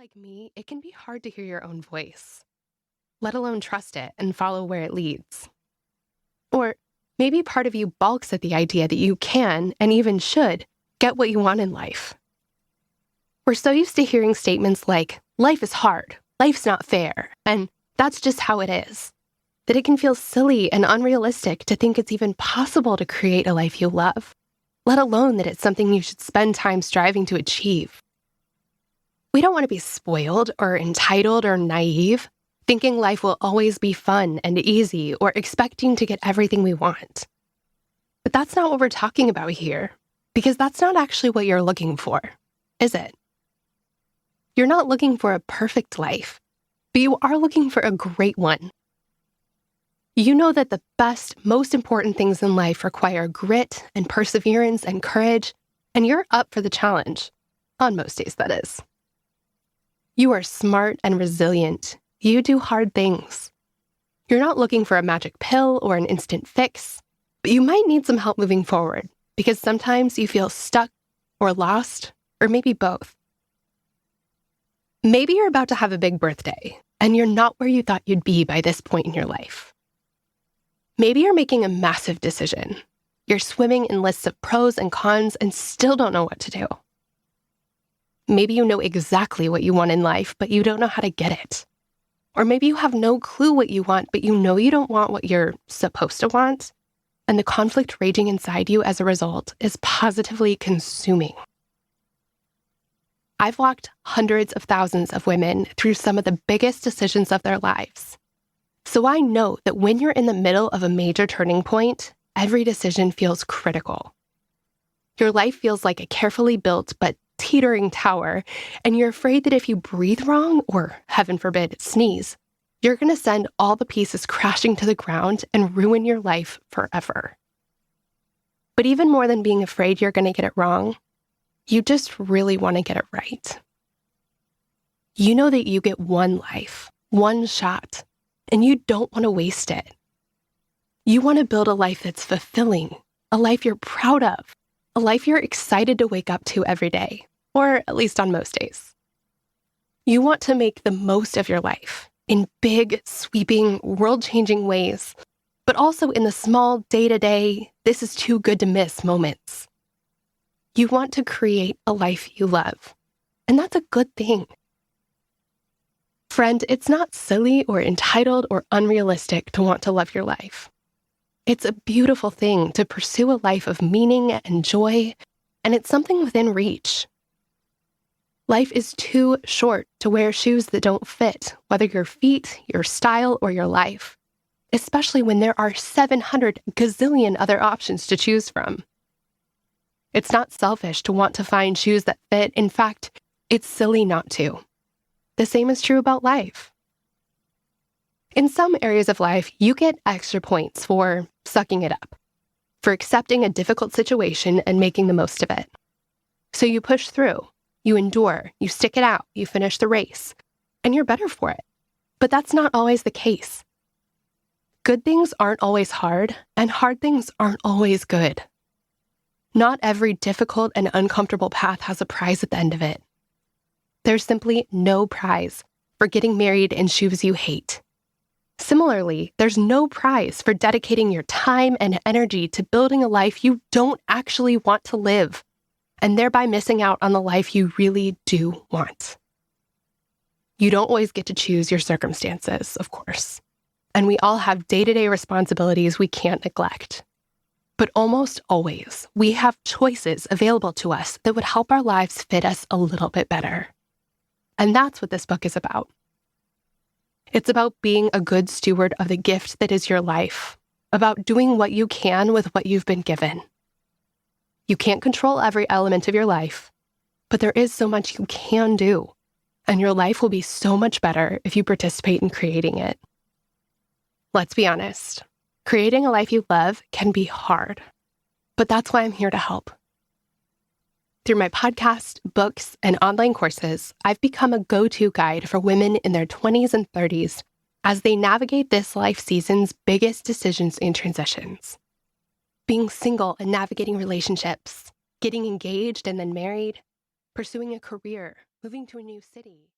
like me, it can be hard to hear your own voice, let alone trust it and follow where it leads. Or maybe part of you balks at the idea that you can, and even should, get what you want in life. We're so used to hearing statements like, life is hard, life's not fair, and that's just how it is, that it can feel silly and unrealistic to think it's even possible to create a life you love, let alone that it's something you should spend time striving to achieve. We don't want to be spoiled or entitled or naive, thinking life will always be fun and easy or expecting to get everything we want. But that's not what we're talking about here, because that's not actually what you're looking for, is it? You're not looking for a perfect life, but you are looking for a great one. You know that the best, most important things in life require grit and perseverance and courage, and you're up for the challenge, on most days, that is. You are smart and resilient. You do hard things. You're not looking for a magic pill or an instant fix, but you might need some help moving forward because sometimes you feel stuck or lost, or maybe both. Maybe you're about to have a big birthday and you're not where you thought you'd be by this point in your life. Maybe you're making a massive decision. You're swimming in lists of pros and cons and still don't know what to do. Maybe you know exactly what you want in life, but you don't know how to get it. Or maybe you have no clue what you want, but you know you don't want what you're supposed to want, and the conflict raging inside you as a result is positively consuming. I've walked hundreds of thousands of women through some of the biggest decisions of their lives. So I know that when you're in the middle of a major turning point, every decision feels critical. Your life feels like a carefully built but teetering tower, and you're afraid that if you breathe wrong, or heaven forbid, sneeze, you're going to send all the pieces crashing to the ground and ruin your life forever. But even more than being afraid you're going to get it wrong, you just really want to get it right. You know that you get one life, one shot, and you don't want to waste it. You want to build a life that's fulfilling, a life you're proud of, a life you're excited to wake up to every day, or at least on most days. You want to make the most of your life in big, sweeping, world-changing ways, but also in the small, day-to-day, this is too good to miss moments. You want to create a life you love, and that's a good thing. Friend, it's not silly or entitled or unrealistic to want to love your life. It's a beautiful thing to pursue a life of meaning and joy, and it's something within reach. Life is too short to wear shoes that don't fit, whether your feet, your style, or your life, especially when there are 700 gazillion other options to choose from. It's not selfish to want to find shoes that fit. In fact, it's silly not to. The same is true about life. In some areas of life, you get extra points for sucking it up, for accepting a difficult situation and making the most of it. So you push through, you endure, you stick it out, you finish the race, and you're better for it. But that's not always the case. Good things aren't always hard, and hard things aren't always good. Not every difficult and uncomfortable path has a prize at the end of it. There's simply no prize for getting married in shoes you hate. Similarly, there's no prize for dedicating your time and energy to building a life you don't actually want to live, and thereby missing out on the life you really do want. You don't always get to choose your circumstances, of course, and we all have day-to-day responsibilities we can't neglect. But almost always, we have choices available to us that would help our lives fit us a little bit better. And that's what this book is about. It's about being a good steward of the gift that is your life, about doing what you can with what you've been given. You can't control every element of your life, but there is so much you can do, and your life will be so much better if you participate in creating it. Let's be honest, creating a life you love can be hard, but that's why I'm here to help. Through my podcast, books, and online courses, I've become a go-to guide for women in their 20s and 30s as they navigate this life season's biggest decisions and transitions. Being single and navigating relationships, getting engaged and then married, pursuing a career, moving to a new city.